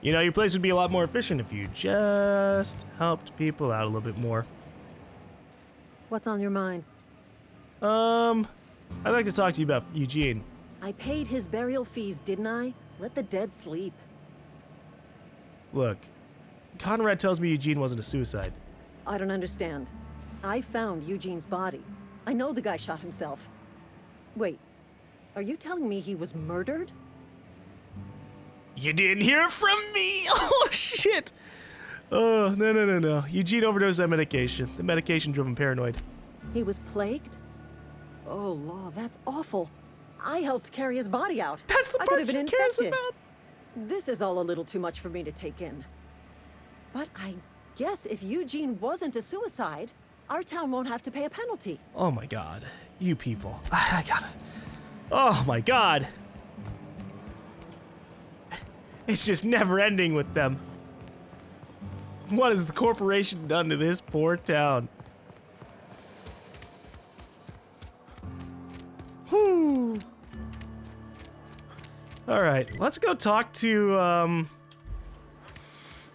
You know, your place would be a lot more efficient if you just helped people out a little bit more. What's on your mind? I'd like to talk to you about Eugene. I paid his burial fees, didn't I? Let the dead sleep. Look, Conrad tells me Eugene wasn't a suicide. I don't understand. I found Eugene's body. I know the guy shot himself. Wait, are you telling me he was murdered? You didn't hear it from me! Oh, shit! Oh, no. Eugene overdosed on medication. The medication drove him paranoid. He was plagued? Oh, law, that's awful. I helped carry his body out. That's the I part could have been she cares infected. about. This is all a little too much for me to take in. But I guess if Eugene wasn't a suicide, our town won't have to pay a penalty. Oh my god. You people. I gotta... Oh my god. It's just never ending with them. What has the corporation done to this poor town? Whew. Alright, let's go talk to,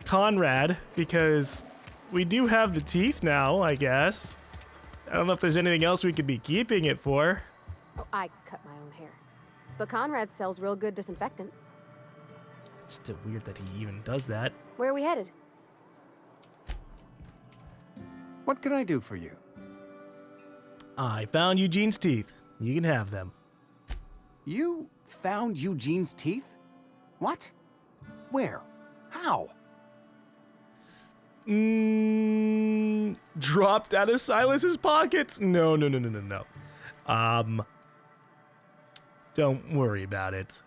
Conrad, because we do have the teeth now, I guess. I don't know if there's anything else we could be keeping it for. Oh, I cut my own hair. But Conrad sells real good disinfectant. It's still weird that he even does that. Where are we headed? What can I do for you? I found Eugene's teeth. You can have them. You found Eugene's teeth? What? Where? How? Dropped out of Silas's pockets? No. Don't worry about it.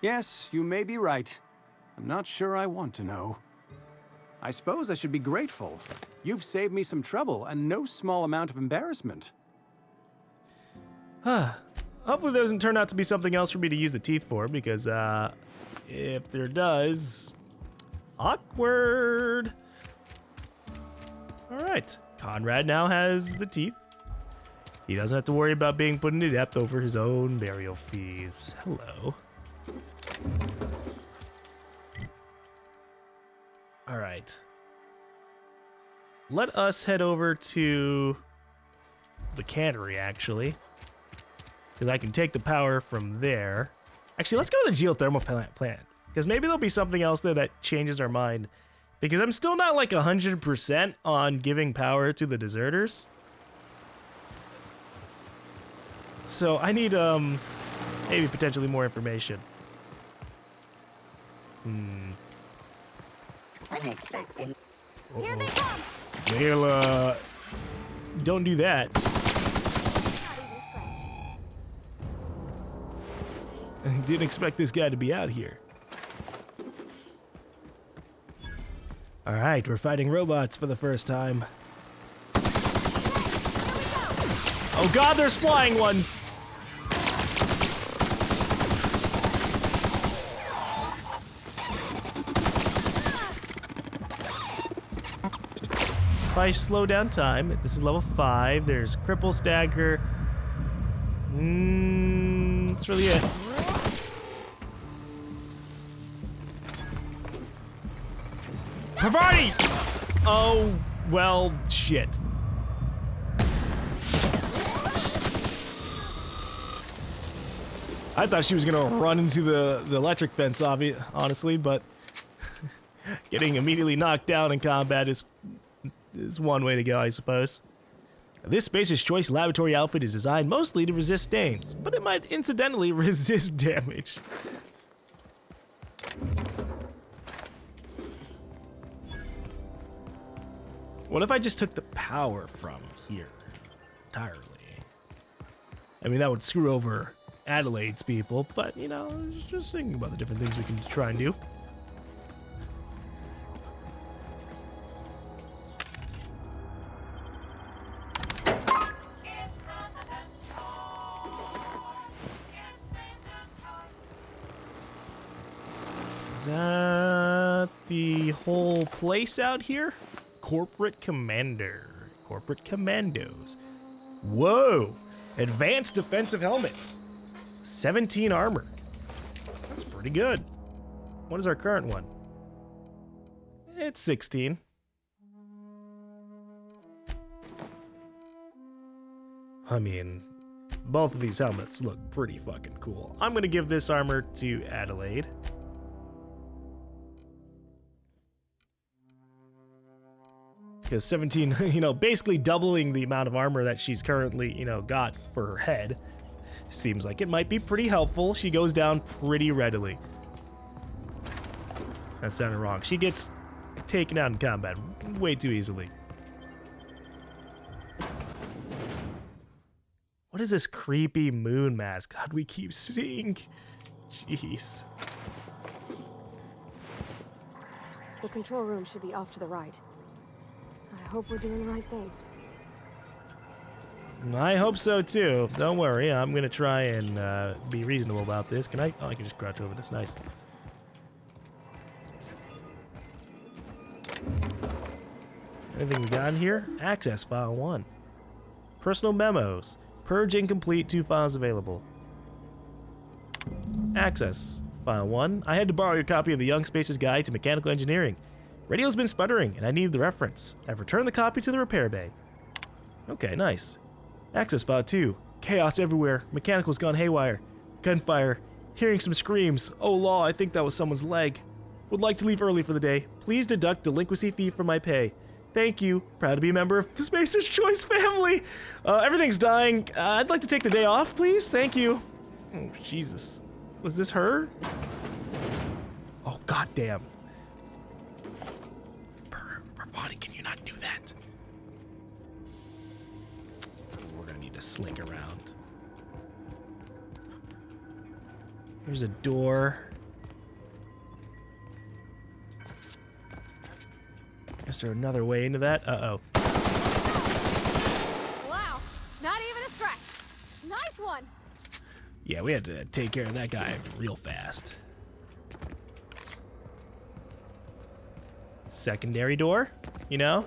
Yes, you may be right. I'm not sure I want to know. I suppose I should be grateful. You've saved me some trouble and no small amount of embarrassment. Hopefully there doesn't turn out to be something else for me to use the teeth for, because, if there does... Awkward! Alright, Conrad now has the teeth. He doesn't have to worry about being put into debt over his own burial fees. Hello. Alright. Let us head over to the cannery, actually. Because I can take the power from there. Actually, let's go to the geothermal plant. Because maybe there'll be something else there that changes our mind. Because I'm still not like 100% on giving power to the deserters. So I need, maybe potentially more information. Unexpected. Here they come! Well, don't do that. Not even a scratch. Didn't expect this guy to be out here. Alright, we're fighting robots for the first time. Oh god, there's flying ones! If I slow down time, this is level 5, there's cripple, stagger. That's really it. Parvati! Oh, well, shit. I thought she was gonna run into the electric fence, honestly, but getting immediately knocked down in combat is one way to go, I suppose. This Spacer's Choice laboratory outfit is designed mostly to resist stains, but it might incidentally resist damage. What if I just took the power from here entirely? I mean, that would screw over Adelaide's people, but, you know, just thinking about the different things we can try and do. Is that the whole place out here? Corporate Commander. Corporate Commandos. Whoa! Advanced defensive helmet. 17 armor. That's pretty good. What is our current one? It's 16. I mean, both of these helmets look pretty fucking cool. I'm gonna give this armor to Adelaide. Because 17, you know, basically doubling the amount of armor that she's currently, you know, got for her head. Seems like it might be pretty helpful. She goes down pretty readily. That sounded wrong. She gets taken out in combat way too easily. What is this creepy moon mask? God, we keep seeing. Jeez. The control room should be off to the right. I hope we're doing the right thing. I hope so too. Don't worry, I'm gonna try and be reasonable about this. Can I? Oh, I can just crouch over this. Nice. Anything we got in here? Access file 1. Personal memos. Purge incomplete. 2 files available. Access file 1. I had to borrow your copy of the Young Spacer's Guide to Mechanical Engineering. Radio's been sputtering, and I need the reference. I've returned the copy to the repair bay. Okay, nice. Access file 2. Chaos everywhere. Mechanical's gone haywire. Gunfire. Hearing some screams. Oh law, I think that was someone's leg. Would like to leave early for the day. Please deduct delinquency fee from my pay. Thank you. Proud to be a member of the Spacer's Choice family. Everything's dying. I'd like to take the day off, please. Thank you. Oh, Jesus. Was this her? Oh, goddamn. Per body, can you not do that? We're gonna need to slink around. Here's a door. Is there another way into that? Uh-oh. Wow, not even a scratch. Nice one. Yeah, we had to take care of that guy real fast. Secondary door, you know?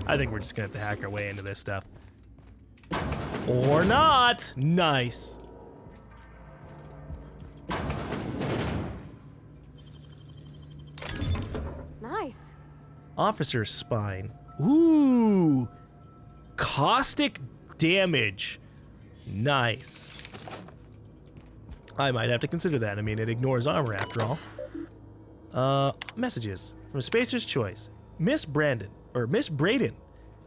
I think we're just gonna have to hack our way into this stuff. Or not! Nice. Nice. Officer's spine. Ooh! Caustic damage. Nice. I might have to consider that. I mean, it ignores armor after all. Messages from Spacer's Choice. Miss Braden.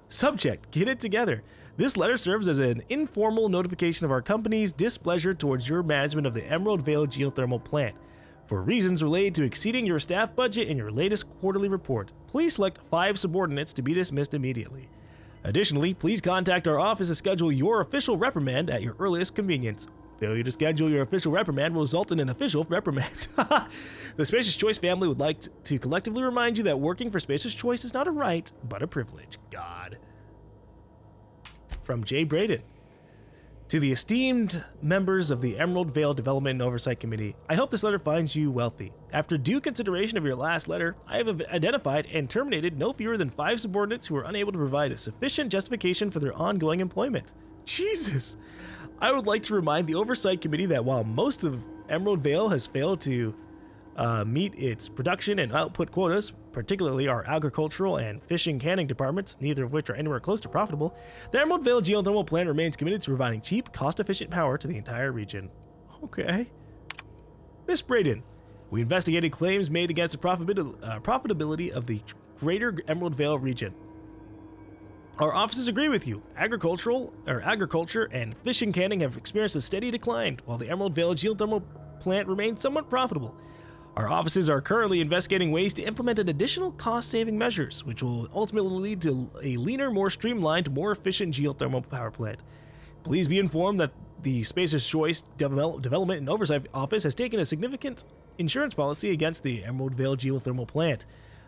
Subject, get it together. This letter serves as an informal notification of our company's displeasure towards your management of the Emerald Vale geothermal plant. For reasons related to exceeding your staff budget in your latest quarterly report, please select 5 subordinates to be dismissed immediately. Additionally, please contact our office to schedule your official reprimand at your earliest convenience. Failure to schedule your official reprimand will result in an official reprimand. The Spacer's Choice family would like to collectively remind you that working for Spacer's Choice is not a right, but a privilege. God. From Jay Braden. To the esteemed members of the Emerald Vale Development and Oversight Committee, I hope this letter finds you wealthy. After due consideration of your last letter, I have identified and terminated no fewer than 5 subordinates who are unable to provide a sufficient justification for their ongoing employment. Jesus! I would like to remind the Oversight Committee that while most of Emerald Vale has failed to meet its production and output quotas, particularly our agricultural and fishing canning departments, neither of which are anywhere close to profitable, the Emerald Vale geothermal plant remains committed to providing cheap, cost-efficient power to the entire region. Okay. Miss Braden, we investigated claims made against the profitability of the greater Emerald Vale region. Our offices agree with you. Agriculture and fishing canning have experienced a steady decline, while the Emerald Vale geothermal plant remains somewhat profitable. Our offices are currently investigating ways to implement additional cost-saving measures, which will ultimately lead to a leaner, more streamlined, more efficient geothermal power plant. Please be informed that the Spacer's Choice Development and Oversight Office has taken a significant insurance policy against the Emerald Vale geothermal plant.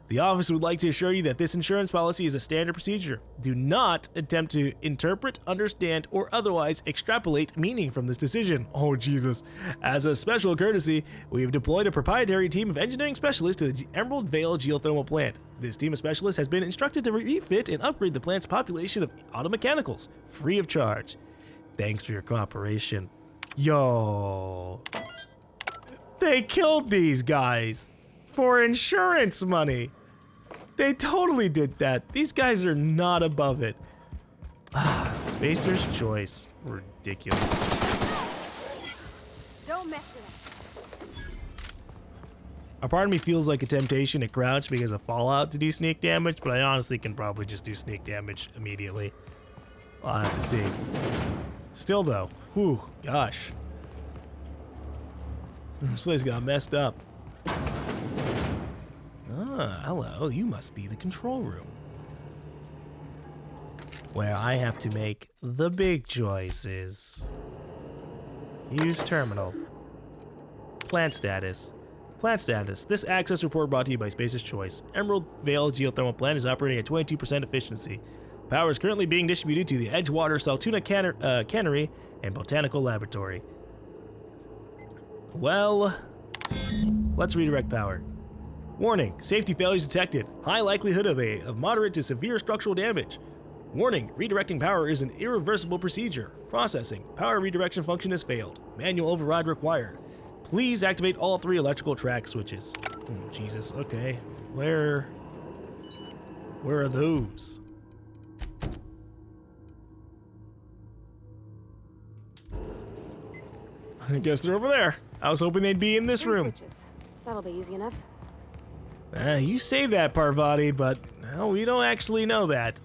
The office would like to assure you that this insurance policy is a standard procedure. Do not attempt to interpret, understand, or otherwise extrapolate meaning from this decision. Oh, Jesus. As a special courtesy, we have deployed a proprietary team of engineering specialists to the Emerald Vale geothermal plant. This team of specialists has been instructed to refit and upgrade the plant's population of auto mechanicals, free of charge. Thanks for your cooperation. Yo. They killed these guys for insurance money. They totally did that. These guys are not above it. Spacer's choice. Ridiculous. Don't mess with it. A part of me feels like a temptation to crouch because of Fallout to do sneak damage, but I honestly can probably just do sneak damage immediately. I'll have to see. Still though, whew, gosh. This place got messed up. Ah, hello, you must be the control room. Where I have to make the big choices. Use terminal. Plant status. Plant status. This access report brought to you by Spacer's Choice. Emerald Vale geothermal plant is operating at 22% efficiency. Power is currently being distributed to the Edgewater Saltuna Cannery and Botanical Laboratory. Well, let's redirect power. Warning, safety failures detected. High likelihood of moderate to severe structural damage. Warning, redirecting power is an irreversible procedure. Processing, power redirection function has failed. Manual override required. Please activate all 3 electrical track switches. Oh, Jesus, okay. Where are those? I guess they're over there. I was hoping they'd be in this 3 room. switches. That'll be easy enough. You say that, Parvati, but no, we don't actually know that.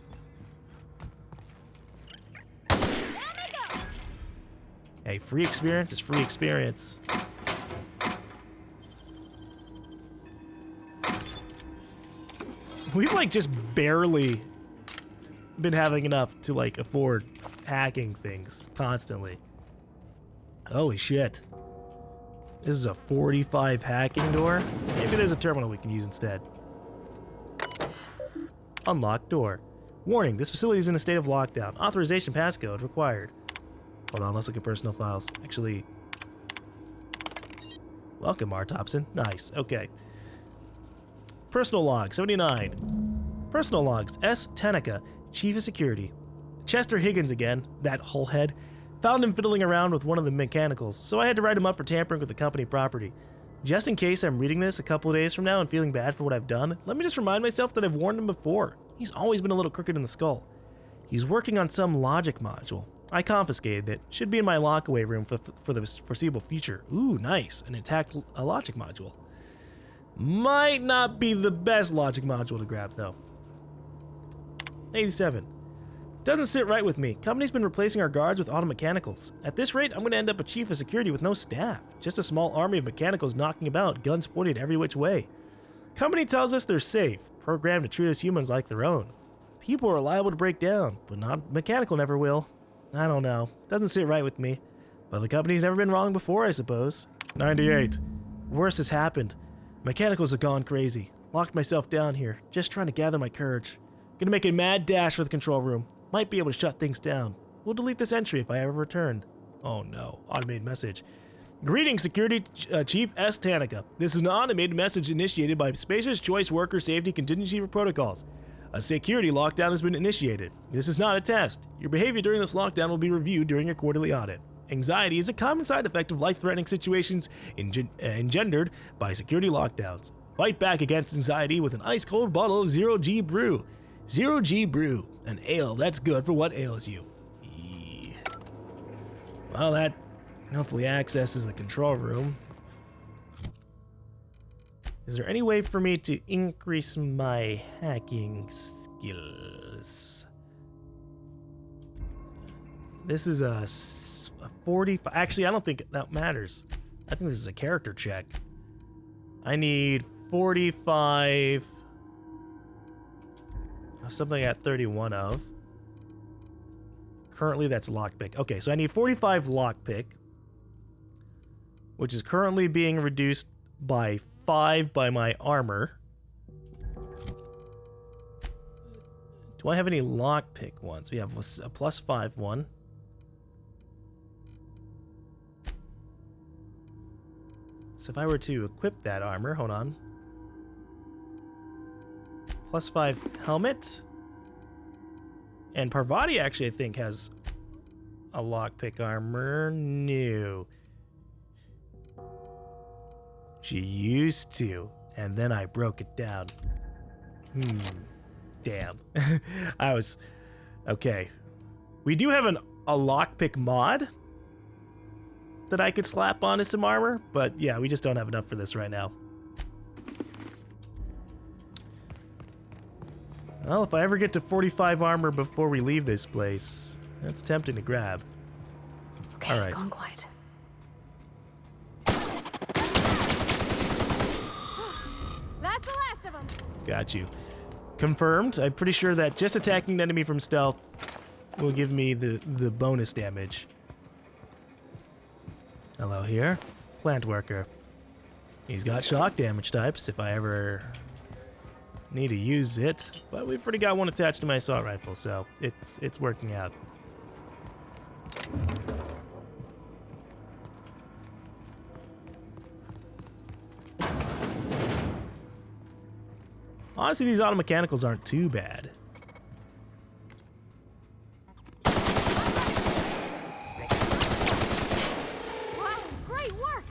Hey, free experience is free experience. We've like just barely been having enough to like afford hacking things constantly. Holy shit. This is a 45 hacking door. Maybe there's a terminal we can use instead. Unlock door. Warning, this facility is in a state of lockdown. Authorization passcode required. Hold on, let's look at personal files. Actually, welcome, R. Thompson. Nice, okay. Personal log, 79. Personal logs, S. Tanaka, Chief of Security. Chester Higgins again, that hullhead. Found him fiddling around with one of the mechanicals, so I had to write him up for tampering with the company property. Just in case I'm reading this a couple of days from now and feeling bad for what I've done, let me just remind myself that I've warned him before. He's always been a little crooked in the skull. He's working on some logic module. I confiscated it. Should be in my lockaway room for the foreseeable future. Ooh, nice. An intact logic module. Might not be the best logic module to grab, though. 87. Doesn't sit right with me. Company's been replacing our guards with auto mechanicals. At this rate, I'm going to end up a chief of security with no staff. Just a small army of mechanicals knocking about, guns pointed every which way. Company tells us they're safe, programmed to treat us humans like their own. People are liable to break down, but not mechanical never will. I don't know. Doesn't sit right with me. But the company's never been wrong before, I suppose. 98. Worse has happened. Mechanicals have gone crazy. Locked myself down here, just trying to gather my courage. Gonna make a mad dash for the control room. Might be able to shut things down. We'll delete this entry if I ever return. Oh no, automated message. Greetings, Security Chief S. Tanaka. This is an automated message initiated by Spacer's Choice Worker Safety Contingency Protocols. A security lockdown has been initiated. This is not a test. Your behavior during this lockdown will be reviewed during your quarterly audit. Anxiety is a common side effect of life-threatening situations engendered by security lockdowns. Fight back against anxiety with an ice-cold bottle of Zero G Brew. Zero G Brew, an ale that's good for what ails you. Well, that hopefully accesses the control room. Is there any way for me to increase my hacking skills? This is a 45. Actually, I don't think that matters. I think this is a character check. I need 45. Something at 31 of. Currently, that's lockpick. Okay, so I need 45 lockpick, which is currently being reduced by 5 by my armor. Do I have any lockpick ones? We have a +5 one. So if I were to equip that armor, hold on. +5 helmet. And Parvati actually, I think, has a lockpick armor. No. She used to, and then I broke it down. Damn. I was... Okay. We do have a lockpick mod that I could slap onto some armor, but yeah, we just don't have enough for this right now. Well, if I ever get to 45 armor before we leave this place, that's tempting to grab. Okay, All right. gone quiet. That's the last of them. Got you. Confirmed. I'm pretty sure that just attacking an enemy from stealth will give me the bonus damage. Hello here. Plant worker. He's got shock damage types if I ever need to use it, but we've already got one attached to my assault rifle, so it's working out. Honestly, these auto mechanicals aren't too bad. Wow, great work.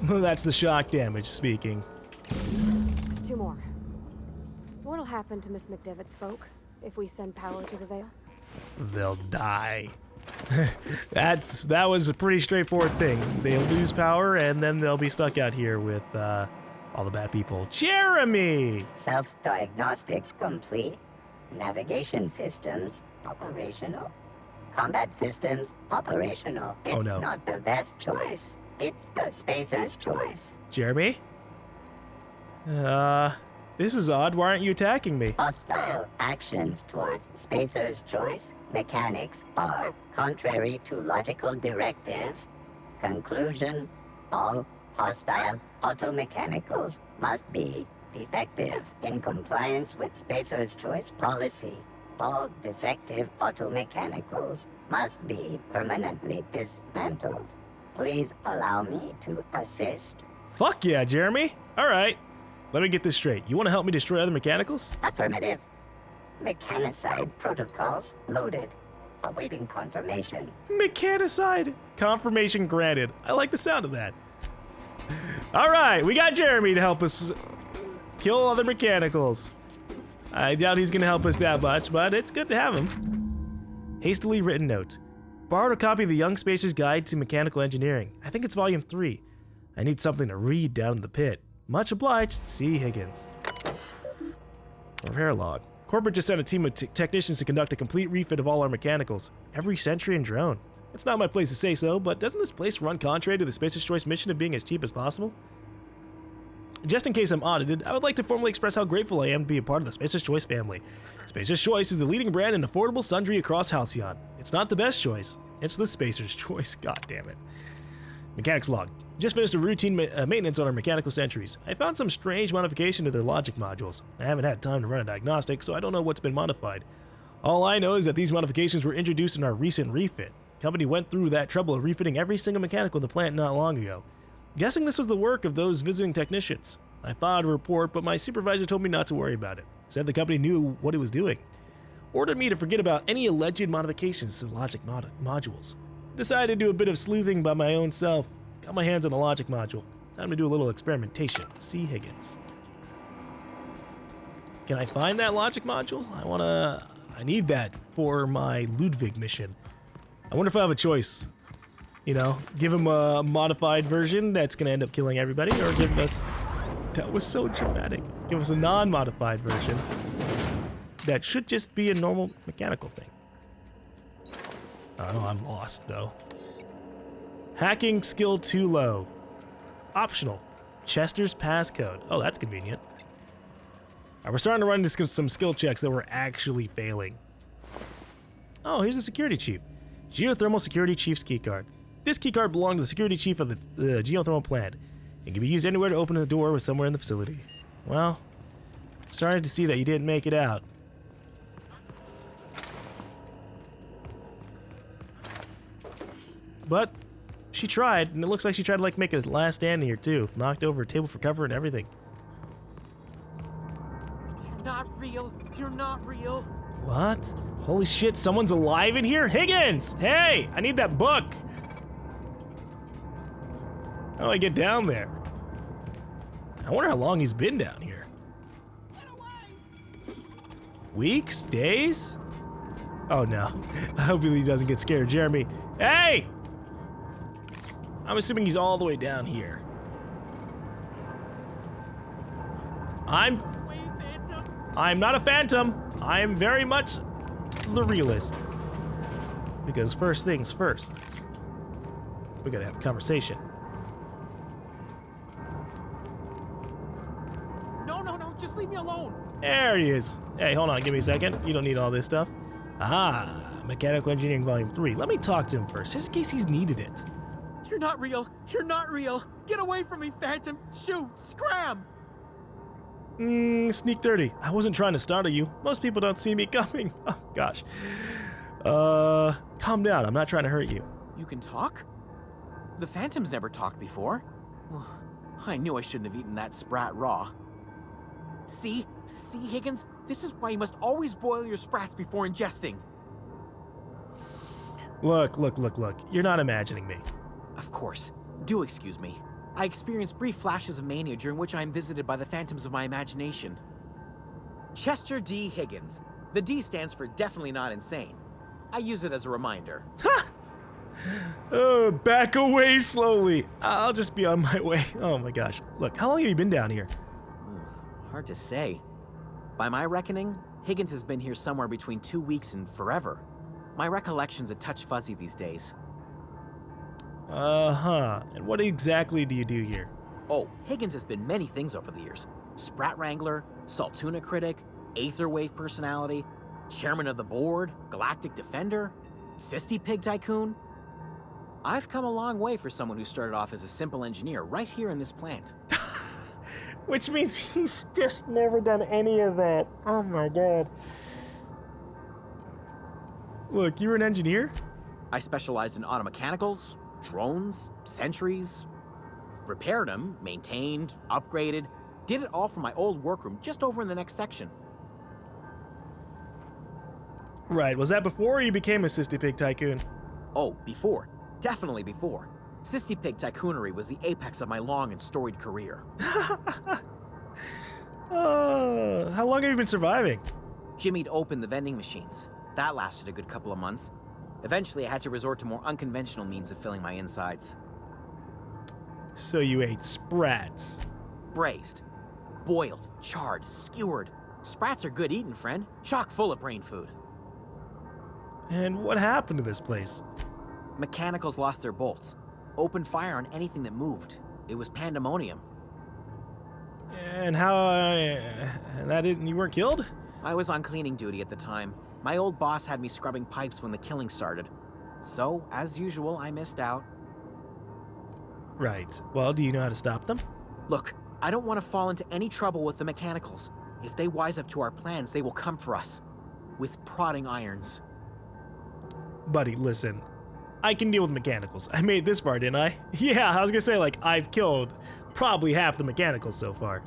That's the shock damage speaking. There's two more. What'll happen to Miss McDevitt's folk if we send power to the Vale? They'll die. That was a pretty straightforward thing. They'll lose power and then they'll be stuck out here with all the bad people. Jeremy! Self-diagnostics complete. Navigation systems operational. Combat systems operational. It's no. not the best choice. It's the spacer's choice. Jeremy? This is odd. Why aren't you attacking me? Hostile actions towards spacer's choice mechanics are contrary to logical directive. Conclusion: all hostile automechanicals must be defective in compliance with spacer's choice policy. All defective automechanicals must be permanently dismantled. Please allow me to assist. Fuck yeah, Jeremy. All right. Let me get this straight. You want to help me destroy other mechanicals? Affirmative. Mechanicide protocols loaded. Awaiting confirmation. Mechanicide. Confirmation granted. I like the sound of that. All right, we got Jeremy to help us kill other mechanicals. I doubt he's going to help us that much, but it's good to have him. Hastily written note. Borrowed a copy of the Young Spacer's Guide to Mechanical Engineering. I think it's volume 3. I need something to read down in the pit. Much obliged, C. Higgins. Repair log. Corporate just sent a team of technicians to conduct a complete refit of all our mechanicals. Every sentry and drone. It's not my place to say so, but doesn't this place run contrary to the Spacer's Choice mission of being as cheap as possible? Just in case I'm audited, I would like to formally express how grateful I am to be a part of the Spacer's Choice family. Spacer's Choice is the leading brand in affordable sundry across Halcyon. It's not the best choice, it's the Spacer's Choice, god damn it. Mechanics log. Just finished a routine maintenance on our mechanical sentries. I found some strange modification to their logic modules. I haven't had time to run a diagnostic, so I don't know what's been modified. All I know is that these modifications were introduced in our recent refit. The company went through that trouble of refitting every single mechanical in the plant not long ago. Guessing this was the work of those visiting technicians. I filed a report, but my supervisor told me not to worry about it. Said the company knew what it was doing. Ordered me to forget about any alleged modifications to the logic modules. Decided to do a bit of sleuthing by my own self. Got my hands on the logic module. Time to do a little experimentation. C. Higgins. Can I find that logic module? I need that for my Ludwig mission. I wonder if I have a choice. You know, give him a modified version that's gonna end up killing everybody, or give us... That was so dramatic. Give us a non-modified version that should just be a normal mechanical thing. Oh, I'm lost, though. Hacking skill too low. Optional. Chester's passcode. Oh, that's convenient. All right, we're starting to run into some skill checks that we're actually failing. Oh, here's the security chief. Geothermal security chief's keycard. This keycard belonged to the security chief of the geothermal plant. It can be used anywhere to open a door with somewhere in the facility. Well, sorry to see that you didn't make it out. But she tried, and it looks like she tried to make a last stand here too. Knocked over a table for cover and everything. You're not real. You're not real. What? Holy shit, someone's alive in here? Higgins! Hey, I need that book. How do I get down there? I wonder how long he's been down here. Weeks? Days? Oh no. Hopefully he doesn't get scared. Jeremy. Hey! I'm assuming he's all the way down here. I'm not a phantom. I am very much the realist. Because first things first. We gotta have a conversation. No, just leave me alone. There he is. Hey, hold on, give me a second. You don't need all this stuff. Ah, Mechanical Engineering Volume 3. Let me talk to him first, just in case he's needed it. You're not real. You're not real. Get away from me, Phantom. Shoot, scram. Sneak 30. I wasn't trying to startle you. Most people don't see me coming. Oh, gosh. Calm down. I'm not trying to hurt you. You can talk? The Phantom's never talked before. I knew I shouldn't have eaten that sprat raw. See, Higgins? This is why you must always boil your sprats before ingesting. Look. You're not imagining me. Of course. Do excuse me. I experience brief flashes of mania during which I am visited by the phantoms of my imagination. Chester D. Higgins. The D stands for definitely not insane. I use it as a reminder. Ha! Back away slowly. I'll just be on my way. Oh my gosh. Look, how long have you been down here? Hard to say. By my reckoning, Higgins has been here somewhere between 2 weeks and forever. My recollection's a touch fuzzy these days. Uh-huh. And what exactly do you do here? Oh, Higgins has been many things over the years. Sprat Wrangler, Saltuna Critic, Aetherwave Personality, Chairman of the Board, Galactic Defender, Cysty Pig Tycoon. I've come a long way for someone who started off as a simple engineer right here in this plant. Which means he's just never done any of that. Oh my god. Look, you were an engineer? I specialized in automechanicals, drones, sentries, repaired them, maintained, upgraded, did it all from my old workroom just over in the next section. Right, was that before you became a Cysty Pig Tycoon? Oh, before. Definitely before. Cysty Pig Tycoonery was the apex of my long and storied career. How long have you been surviving? Jimmy'd opened the vending machines. That lasted a good couple of months. Eventually, I had to resort to more unconventional means of filling my insides. So you ate sprats. Braised, boiled, charred, skewered. Sprats are good eating, friend. Chock full of brain food. And what happened to this place? Mechanicals lost their bolts. Opened fire on anything that moved. It was pandemonium. And you weren't killed? I was on cleaning duty at the time. My old boss had me scrubbing pipes when the killing started. So, as usual, I missed out. Right. Well, do you know how to stop them? Look, I don't want to fall into any trouble with the mechanicals. If they wise up to our plans, they will come for us. With prodding irons. Buddy, listen. I can deal with mechanicals. I made it this far, didn't I? Yeah, I was gonna say, like, I've killed probably half the mechanicals so far.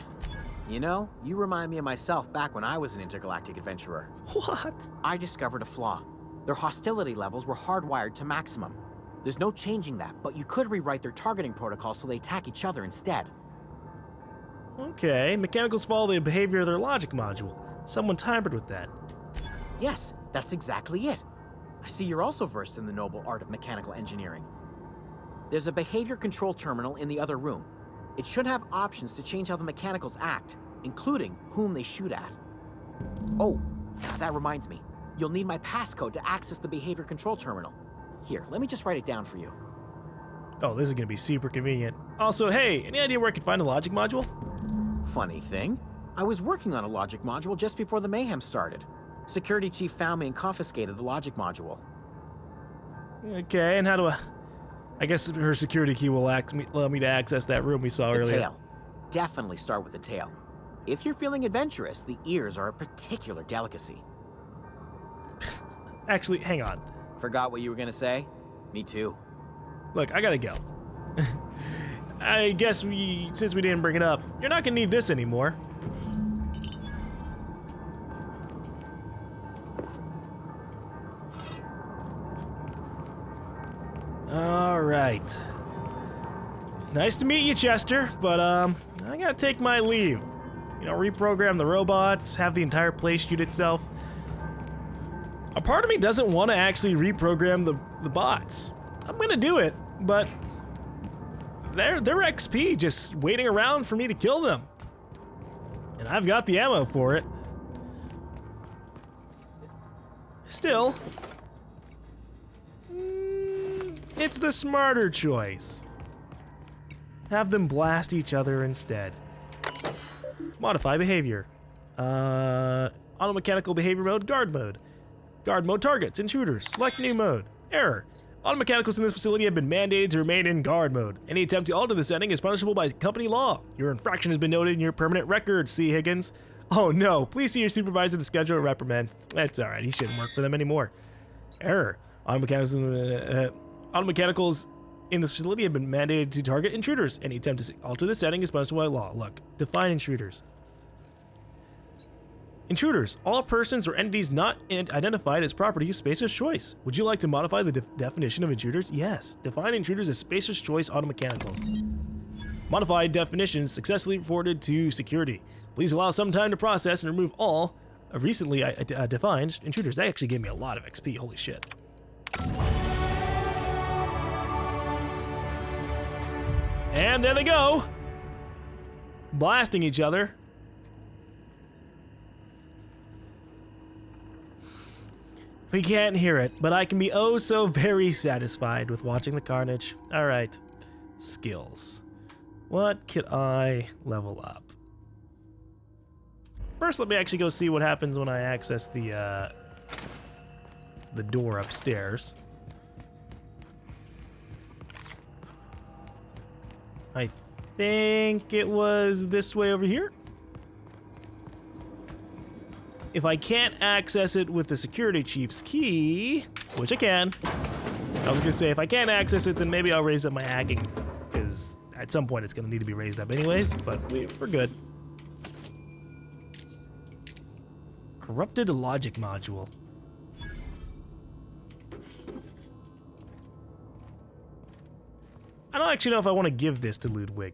You know, you remind me of myself back when I was an intergalactic adventurer. What? I discovered a flaw. Their hostility levels were hardwired to maximum. There's no changing that, but you could rewrite their targeting protocol so they attack each other instead. Okay, mechanicals follow the behavior of their logic module. Someone tampered with that. Yes, that's exactly it. I see you're also versed in the noble art of mechanical engineering. There's a behavior control terminal in the other room. It should have options to change how the mechanicals act, including whom they shoot at. Oh, that reminds me. You'll need my passcode to access the behavior control terminal. Here, let me just write it down for you. Oh, this is gonna be super convenient. Also, hey, any idea where I can find a logic module? Funny thing, I was working on a logic module just before the mayhem started. Security chief found me and confiscated the logic module. Okay, and how do I guess her security key will allow me to access that room we saw The earlier. tail. Definitely start with the tail. If you're feeling adventurous, the ears are a particular delicacy. Actually, hang on. Forgot what you were gonna say? Me too. Look, I gotta go. I guess since we didn't bring it up, you're not gonna need this anymore. All right. Nice to meet you, Chester, but I gotta take my leave. You know, reprogram the robots, have the entire place shoot itself. A part of me doesn't want to actually reprogram the bots. I'm gonna do it, but they're XP just waiting around for me to kill them. And I've got the ammo for it. Still, it's the smarter choice. Have them blast each other instead. Modify behavior. Automechanical behavior mode, guard mode. Guard mode targets, intruders. Select new mode. Error. Automechanicals in this facility have been mandated to remain in guard mode. Any attempt to alter the setting is punishable by company law. Your infraction has been noted in your permanent record, C. Higgins. Oh no, please see your supervisor to schedule a reprimand. That's alright, he shouldn't work for them anymore. Error. Automechanicals in this facility have been mandated to target intruders. Any attempt to alter the setting is punishable by law. Look, define intruders. Intruders, all persons or entities not identified as property of Spacer's choice. Would you like to modify the definition of intruders? Yes. Define intruders as Spacer's choice automechanicals. Modified definitions successfully reported to security. Please allow some time to process and remove all recently defined intruders. That actually gave me a lot of XP, holy shit. And there they go. Blasting each other. We can't hear it, but I can be oh so very satisfied with watching the carnage. All right, skills. What can I level up? First, let me actually go see what happens when I access the door upstairs. I think it was this way over here. If I can't access it with the security chief's key, which I can, I was gonna say if I can't access it, then maybe I'll raise up my hacking, because at some point it's gonna need to be raised up anyways, but we're good. Corrupted logic module. I don't actually know if I want to give this to Ludwig.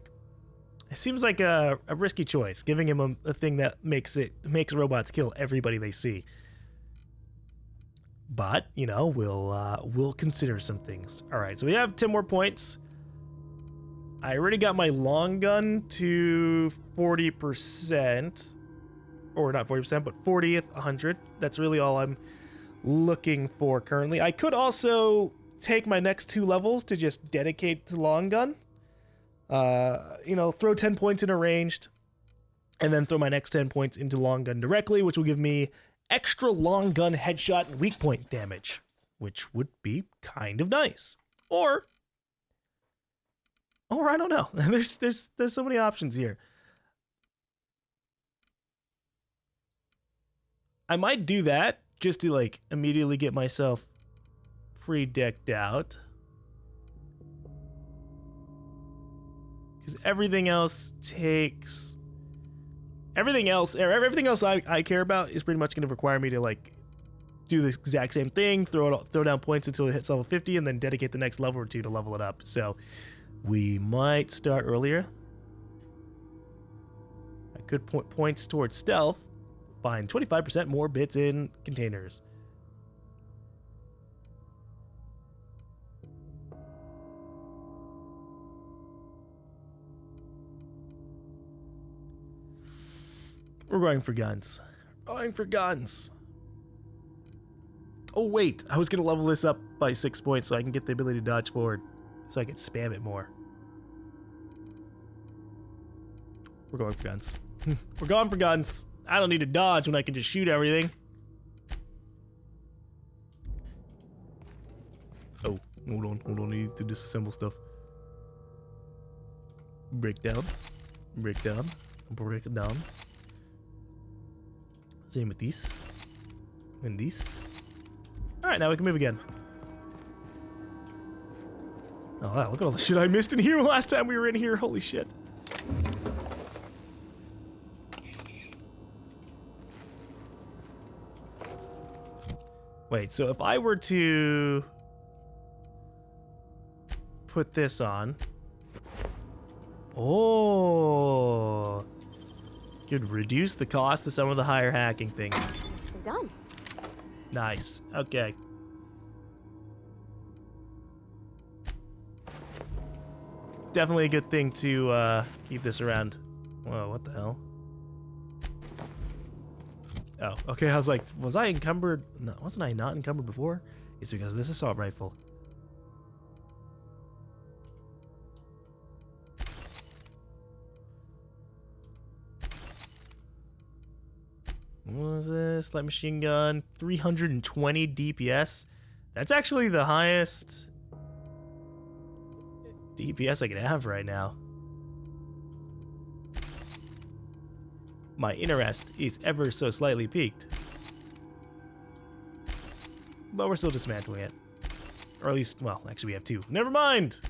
It seems like a risky choice, giving him a thing that makes robots kill everybody they see. But, you know, we'll consider some things. All right, so we have 10 more points. I already got my long gun to 40%. Or not 40%, but 40th, 100. That's really all I'm looking for currently. I could also take my next 2 levels to just dedicate to long gun. You know, throw 10 points in a ranged, and then throw my next 10 points into long gun directly, which will give me extra long gun headshot and weak point damage, which would be kind of nice. Or I don't know. There's so many options here. I might do that just to like immediately get myself pre-decked out. Everything else I care about is pretty much going to require me to like do the exact same thing, throw down points until it hits level 50, and then dedicate the next level or 2 to level it up. So we might start earlier. I could point points towards stealth, find 25% more bits in containers. We're going for guns. Going for guns. Oh wait, I was gonna level this up by 6 points so I can get the ability to dodge forward, so I can spam it more. We're going for guns. We're going for guns. I don't need to dodge when I can just shoot everything. Oh, hold on, I need to disassemble stuff. Break down, break down, break it down. Same with these. And these. Alright, now we can move again. Oh wow, look at all the shit I missed in here last time we were in here. Holy shit. Wait, so if I were to put this on. Oh. Could reduce the cost of some of the higher hacking things. Nicely done. Nice. Okay. Definitely a good thing to keep this around. Whoa, what the hell? Oh, okay. I was like, was I encumbered? No, wasn't I not encumbered before? It's because of this assault rifle. What was this? Light machine gun, 320 DPS. That's actually the highest DPS I can have right now. My interest is ever so slightly peaked. But we're still dismantling it. Or at least, well, actually we have two. Never mind!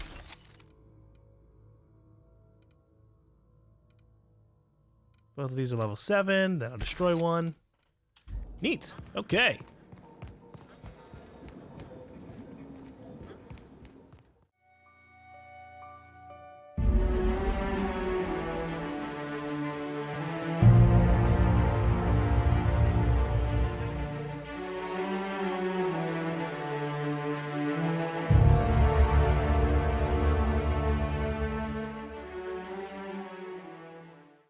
Both of these are level 7, then I'll destroy one. Neat. Okay.